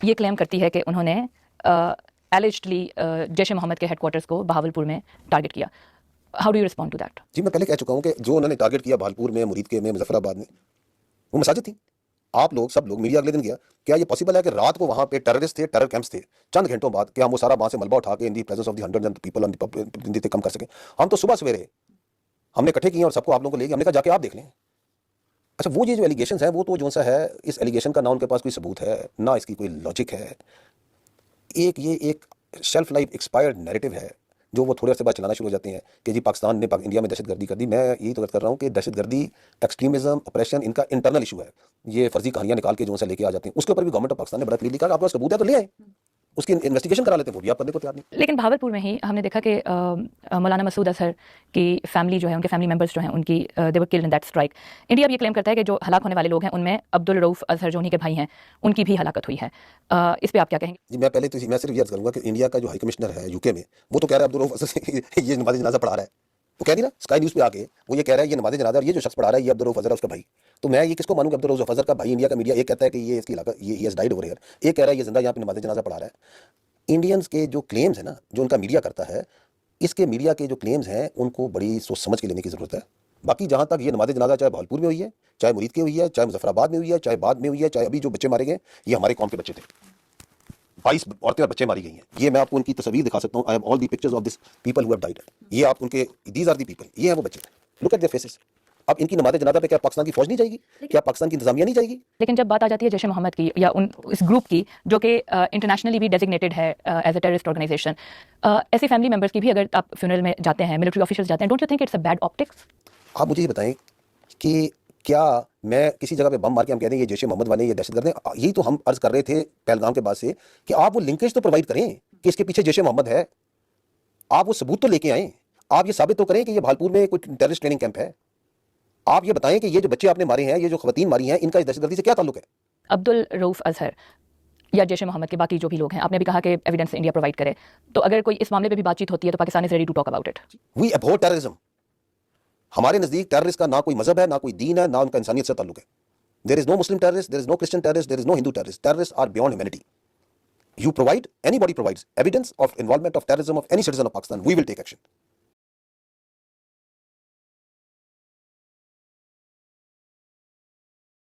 ये क्लेम करती है कि उन्होंने एलिजडली जैश ए मोहम्मद के हेडक्वार्टर्स को बहावलपुर में टारगेट किया। How do you respond to that? जी मैं पहले कह चुका हूं कि जो उन्होंने टारगेट किया भालपुर में, मुरीद के में, मुजफ्फराबाद में, वो मसाजिद थी। आप लोग सब लोग मीडिया अगले दिन गया, क्या ये पॉसिबल है कि रात को वहां पे टेररिस्ट थे, टेरर कैंप्स थे, चंद घंटों बाद क्या हम वो सारा वहां से मलबा उठा के in the presence of the hundreds and people on the कम कर सके? हम तो सुबह सवेरे हमने इकट्ठे किए और सबको आप लोगों को लेके हमने कहा जाके आप देख लें। अच्छा, वो ये जो एलिगेशन है वो तो जो सा है, इस एलिगेशन का ना उनके पास कोई सबूत है ना इसकी कोई लॉजिक है। ये एक शेल्फ लाइफ एक्सपायर्ड नैरेटिव है जो वो थोड़े अर्से बाद चलाना शुरू हो जाते हैं कि जी पाकिस्तान ने इंडिया में दहशतगर्दी कर दी। मैं यही तो कर रहा हूँ कि दहशतगर्दी, एक्सट्रीमिज्म, ऑपरेशन इनका इंटरनल इशू है। ये फर्जी कहानियां निकाल के जो से लेके आ जाते हैं, उसके ऊपर भी गवर्नमेंट ऑफ पाकिस्तान ने बड़ा क्लियरली कहा आपके पास सबूत है तो ले आए, उसकी इन्वेस्टिगेशन करा लेते हैं, वो भी आप करने को तैयार नहीं। लेकिन भावलपुर में ही हमने देखा कि मौलाना मसूद अजहर की फैमिली जो है, उनके फैमिली मेंबर्स जो हैं, उनकी they were killed in that strike. India अब ये क्लेम करता है कि जो हलाक होने वाले लोग हैं उनमें अब्दुल रऊफ अजहर जो उन्हीं के भाई हैं, उनकी भी हलाकत हुई है। इस पे आप क्या कहेंगे? जी मैं पहले तो मैं सिर्फ ये अर्ज करूंगा कि इंडिया का जो हाई कमिश्नर है यूके में, वो तो कह रहा है अब्दुल रऊफ अजहर ये नमाज जनाजा पढ़ा रहा है। वो कह नहीं रहा स्काई न्यूज़ पे आके, वो ये कह रहा है ये नमाज जनाजा और ये जो शख्स पढ़ा रहा है ये अब्दुल रऊफ अजहर है उसका भाई। तो मैं ये किसको मानूंगा? अब्दुल रऊफ अजहर का भाई इंडिया का मीडिया एक कहता है कि ये इसकी इलाका ये डाइड ओवर हियर, एक कह रहा है ये जिंदा यहाँ पे नमाज जनाजा पढ़ा रहा है। इंडियंस के जो क्लेम्स है ना, जो उनका मीडिया करता है, इसके मीडिया के जो क्लेम्स हैं उनको बड़ी सोच समझ के लेने की जरूरत है। बाकी जहां तक ये नमाज जनाजा चाहे भावलपुर में हुई है, चाहे मुरीद की हुई है, चाहे मुजफ्फराबाद में हुई है, चाहे बाद में हुई है, चाहे अभी जो बच्चे मारे गए, ये हमारे कौम के बच्चे थे। 22 औरतें और बच्चे मारी गई हैं। ये मैं आपको उनकी तस्वीर दिखा सकता हूँ। I have all the pictures of this people who have died. ये आप उनके, दीज आर दी पीपल, ये हैं वो बच्चे, लुक एट देयर फेसेस। अब इनकी नमाज जनाजा पे क्या पाकिस्तान की फौज नहीं जाएगी? क्या पाकिस्तान की इंतजामिया नहीं जाएगी? लेकिन जब बात आ जाती है जैश ए मोहम्मद की या इस ग्रुप की जो कि इंटरनेशनली भी डेजिग्नेटेड है एज अ टेररिस्ट ऑर्गेनाइजेशन, ऐसे फैमिली मेंबर्स की भी अगर आप फ्यूनरल में जाते हैं, मिलिट्री ऑफिशियल्स जाते हैं, don't you think it's a bad optics? आप मुझे ये बताएं कि क्या मैं किसी जगह पे बम मार के हम कह दें ये जैश ए मोहम्मद वाले, ये दहशतगर्द हैं? यही तो हम अर्ज कर रहे थे पहलगाम के बाद से कि आप वो लिंकेज तो प्रोवाइड करें कि इसके पीछे जैश ए मोहम्मद है। आप वो सबूत तो लेके आए, आप ये साबित तो करें कि ये भालपुर में कोई टेररिस्ट ट्रेनिंग कैंप है। आप ये बताएं कि ये जो बच्चे आपने मारे हैं, ये जो खवातीन मारी हैं, इनका इस दहशतगर्दी से क्या ताल्लुक है? अब्दुल रऊफ अजहर या जैश ए मोहम्मद के बाकी जो भी लोग हैं, आपने भी कहा कि एविडेंस इंडिया प्रोवाइड करे, तो अगर कोई इस मामले पे भी बातचीत होती है तो Pakistan is ready to talk about it. We abhor terrorism. हमारे नजदीक टेररिस्ट का ना कोई मजहब है, ना कोई दीन है, ना उनका इंसानियत से ताल्लुक है। There is no Muslim terrorist, there is no Christian terrorist, there is no Hindu terrorist. Terrorist are beyond humanity. You provide, anybody provides evidence of involvement of terrorism of any citizen of Pakistan, we will take action.